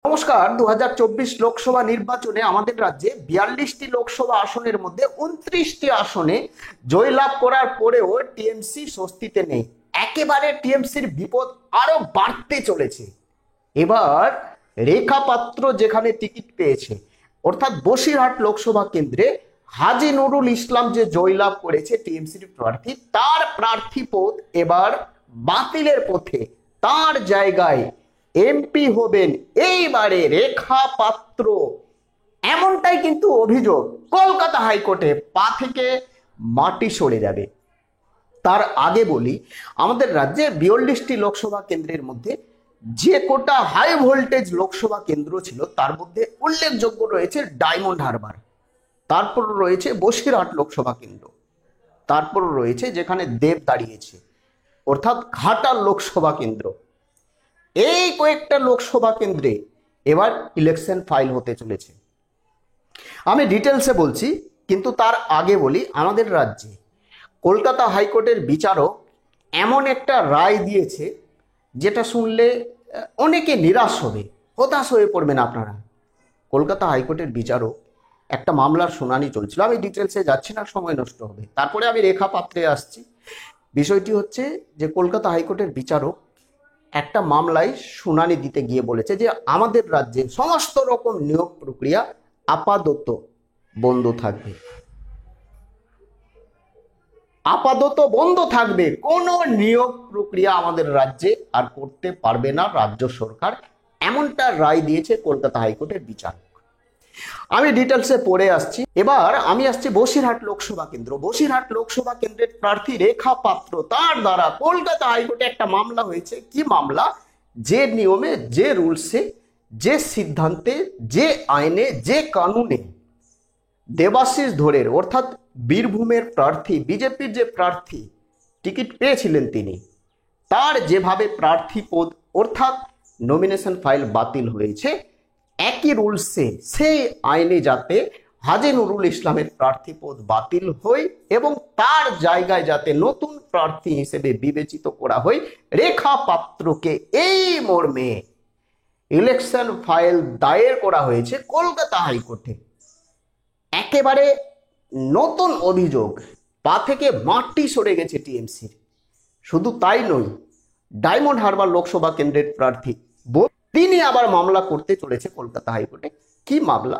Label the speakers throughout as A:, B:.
A: নমস্কার। 2024 লোকসভা নির্বাচনে আমাদের রাজ্যে 42টি লোকসভা আসনের মধ্যে 29টি আসনে জয়লাভ করার পরেও টিএমসি স্বস্তিতে নেই। একেবারে টিএমসির বিপদ আরো বাড়তে চলেছে। এবার রেখা পাত্র যেখানে টিকিট পেয়েছে, অর্থাৎ বসিরহাট লোকসভা কেন্দ্রে হাজী নুরুল ইসলাম যে জয়লাভ করেছে টিএমসির প্রার্থী, তার প্রার্থী পদ এবার বাতিলের পথে। তার জায়গায় এমপি হবেন এইবারে রেখা পাত্র, এমনটাই কিন্তু অভিযোগ। কলকাতা হাইকোর্টে পা থেকে মাটি সরে যাবে। তার আগে বলি, আমাদের রাজ্যে 42টি লোকসভা কেন্দ্রের মধ্যে যে কোটা হাই ভোল্টেজ লোকসভা কেন্দ্র ছিল তার মধ্যে উল্লেখযোগ্য রয়েছে ডায়মন্ড হারবার, তারপর রয়েছে বসিরহাট লোকসভা কেন্দ্র, তারপর রয়েছে যেখানে দেব দাঁড়িয়েছে অর্থাৎ ঘাটাল লোকসভা কেন্দ্র। এই কয়েকটা লোকসভা কেন্দ্রে এবার ইলেকশন ফাইল হতে চলেছে। আমি ডিটেলসে বলছি, কিন্তু তার আগে বলি, আমাদের রাজ্যে কলকাতা হাইকোর্টের বিচারক এমন একটা রায় দিয়েছে যেটা শুনলে অনেকে নিরাশ হবে, হতাশ হয়ে পড়বেন আপনারা। কলকাতা হাইকোর্টের বিচারক একটা মামলার শুনানি চলছিল, আমি ডিটেলসে যাচ্ছি না, সময় নষ্ট হবে, তারপরে আমি রেখা পাত্রে আসছি। বিষয়টি হচ্ছে যে কলকাতা হাইকোর্টের বিচারক একটা মামলায় শুনানি দিতে গিয়ে বলেছে যে আমাদের রাজ্যে সমস্ত রকম নিয়োগ প্রক্রিয়া আপাতত বন্ধ থাকবে, আপাতত বন্ধ থাকবে। কোনো নিয়োগ প্রক্রিয়া আমাদের রাজ্যে আর করতে পারবে না রাজ্য সরকার, এমনটা রায় দিয়েছে কলকাতা হাইকোর্টের বিচারক। আমি ডিটেলসে পড়ে আসছি। এবার আমি আসছি বসিরহাট লোকসভা কেন্দ্র। বসিরহাট লোকসভা কেন্দ্রের প্রার্থী রেখা পাত্র, তার দ্বারা কলকাতা হাইকোর্টে একটা মামলা হয়েছে। কি মামলা? যে নিয়মে, যে রুলসে, যে সিদ্ধান্তে, যে আইনে, যে কানুনে দেবাশিস ধরের অর্থাৎ বীরভূমের প্রার্থী, বিজেপির যে প্রার্থী টিকিট পেয়েছিলেন তিনি, তার যেভাবে প্রার্থী পদ অর্থাৎ নমিনেশন ফাইল বাতিল হয়েছে, একই রুলসে সেই আইনে যাতে হাজী নুরুল ইসলামের প্রার্থী পদ বাতিল হয় এবং তার জায়গায় যাতে নতুন প্রার্থী হিসেবে বিবেচিত করা হয় রেখা পাত্রকে, এই মর্মে ইলেকশন ফাইল দায়ের করা হয়েছে কলকাতা হাইকোর্টে। একেবারে নতুন অভিযোগ, পা থেকে মাটি সরে গেছে টিএমসির। শুধু তাই নয়, ডায়মন্ড হারবার লোকসভা কেন্দ্রের প্রার্থী তিনি আবার মামলা করতে চলেছে কলকাতা হাইকোর্টে। কি মামলা?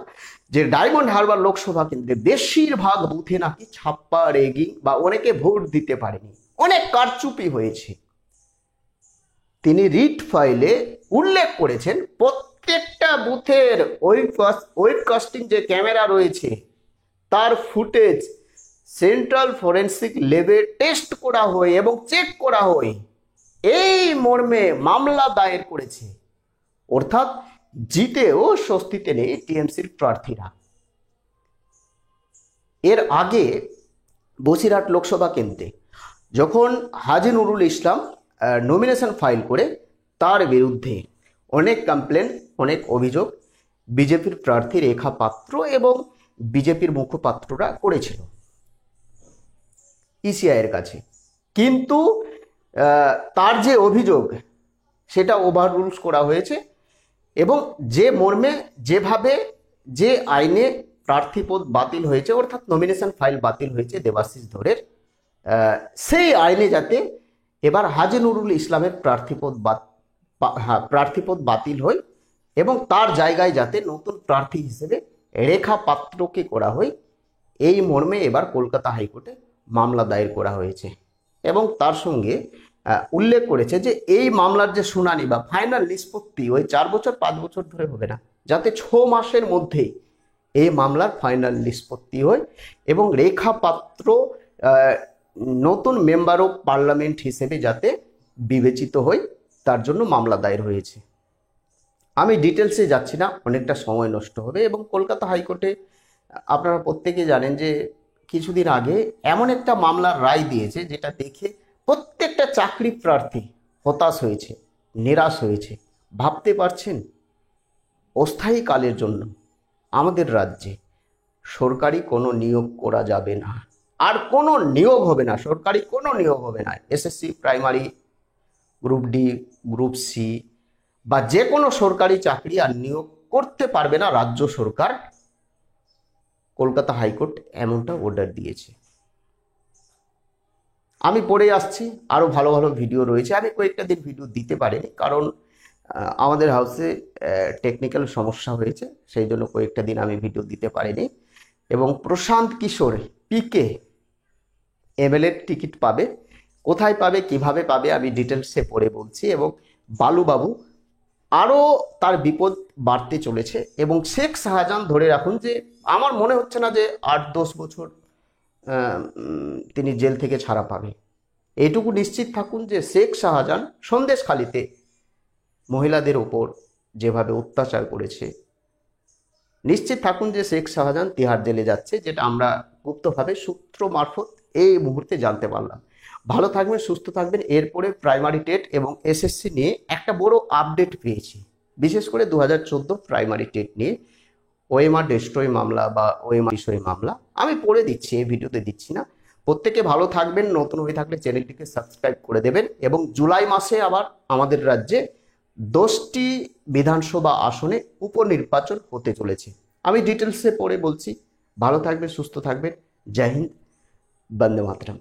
A: যে ডায়মন্ড হারবার লোকসভা কেন্দ্রে বেশিরভাগ বুথে নাকি ছাপ্পা, রেগিং বা অনেকে ভোট দিতে পারেনি, অনেক কারচুপি হয়েছে। তিনি রিট ফাইলে উল্লেখ করেছেন প্রত্যেকটা বুথের ওয়েবকাস্টিং যে ক্যামেরা রয়েছে তার ফুটেজ সেন্ট্রাল ফরেন্সিক ল্যাবে টেস্ট করা হয় এবং চেক করা হয়, এই মর্মে মামলা দায়ের করেছে। অর্থাৎ জিতেও স্বস্তিতে নেই টিএমসির প্রার্থীরা। এর আগে বসিরহাট লোকসভা কেন্দ্রে যখন হাজী নুরুল ইসলাম নমিনেশন ফাইল করে, তার বিরুদ্ধে অনেক কমপ্লেন, অনেক অভিযোগ বিজেপির প্রার্থী রেখা পাত্র এবং বিজেপির মুখপাত্ররা করেছিল ইসিআইয়ের কাছে, কিন্তু তার যে অভিযোগ সেটা ওভার রুলস করা হয়েছে এবং যে মর্মে, যেভাবে, যে আইনে প্রার্থী পদ বাতিল হয়েছে অর্থাৎ নমিনেশন ফাইল বাতিল হয়েছে দেবাশিস ধরের, সেই আইনে যাতে এবার হাজী নুরুল ইসলামের প্রার্থী পদ বাতিল হয় এবং তার জায়গায় যাতে নতুন প্রার্থী হিসেবে রেখা পাত্রকে করা হয়, এই মর্মে এবার কলকাতা হাইকোর্টে মামলা দায়ের করা হয়েছে। এবং তার সঙ্গে উল্লেখ করেছে যে এই মামলার যে শুনানি বা ফাইনাল নিষ্পত্তি ওই 4 বছর 5 বছর ধরে হবে না, যাতে 6 মাসের মধ্যেই এই মামলার ফাইনাল নিষ্পত্তি হয় এবং রেখা পাত্র নতুন মেম্বার অফ পার্লামেন্ট হিসেবে যাতে বিবেচিত হয়, তার জন্য মামলা দায়ের হয়েছে। আমি ডিটেলসে যাচ্ছি না, অনেকটা সময় নষ্ট হবে। এবং কলকাতা হাইকোর্টে আপনারা প্রত্যেকে জানেন যে কিছুদিন আগে এমন একটা মামলার রায় দিয়েছে যেটা দেখে প্রত্যেকটা চাকরি প্রার্থী হতাশ হয়েছে, নিরাশ হয়েছে। ভাবতে পারছেন, অস্থায়ী কালের জন্য আমাদের রাজ্যে সরকারি কোনো নিয়োগ করা যাবে না, আর কোনো নিয়োগ হবে না, সরকারি কোনো নিয়োগ হবে না। SSC, primary, group D, group C বা যে কোনো সরকারি চাকরি আর নিয়োগ করতে পারবে না রাজ্য সরকার, কলকাতা হাইকোর্ট এমনটা অর্ডার দিয়েছে। আমি পড়ে আসছি, আরো ভালো ভালো ভিডিও রয়েছে। আমি কয়েকটা দিন ভিডিও দিতে পারিনি, কারণ আমাদের হাউসে টেকনিক্যাল সমস্যা হয়েছে, সেই জন্য কয়েকটা দিন আমি ভিডিও দিতে পারিনি। এবং প্রশান্ত কিশোর পিকে এমএলএ টিকিট পাবে, কোথায় পাবে, কিভাবে পাবে, আমি ডিটেলসে পড়ে বলছি। এবং বালুবাবু আরও তার বিপদ বাড়তে চলেছে। এবং শেখ শাহজাহান ধরে রাখুন যে আমার মনে হচ্ছে না যে 8-10 বছর তিনি জেল থেকে ছাড়া পাবে। এইটুকু নিশ্চিত থাকুন যে শেখ শাহজাহান সন্দেশখালিতে মহিলাদের ওপর যেভাবে অত্যাচার করেছে, নিশ্চিত থাকুন যে শেখ শাহজাহান তিহার জেলে যাচ্ছে, যেটা আমরা গুপ্তভাবে সূত্র মারফত এই মুহূর্তে জানতে পারলাম। ভালো থাকবেন, সুস্থ থাকবেন। এরপরে প্রাইমারি টেট এবং এসএসসি নিয়ে একটা বড় আপডেট পেয়েছি, বিশেষ করে 2014 প্রাইমারি টেট নিয়ে ওএমআর ডেস্ট্রয় মামলা বা ওএমআর বিষয় মামলা আমি পড়ে দিচ্ছি, এই ভিডিওতে দিচ্ছি না। প্রত্যেকে ভালো থাকবেন, নতুন হয়ে থাকলে চ্যানেলটিকে সাবস্ক্রাইব করে দেবেন। এবং জুলাই মাসে আবার আমাদের রাজ্যে 10টি বিধানসভা আসনে উপনির্বাচন হতে চলেছে। আমি ডিটেলসে পড়ে বলছি। ভালো থাকবেন, সুস্থ থাকবেন। জয় হিন্দ, বন্দে মাতরম।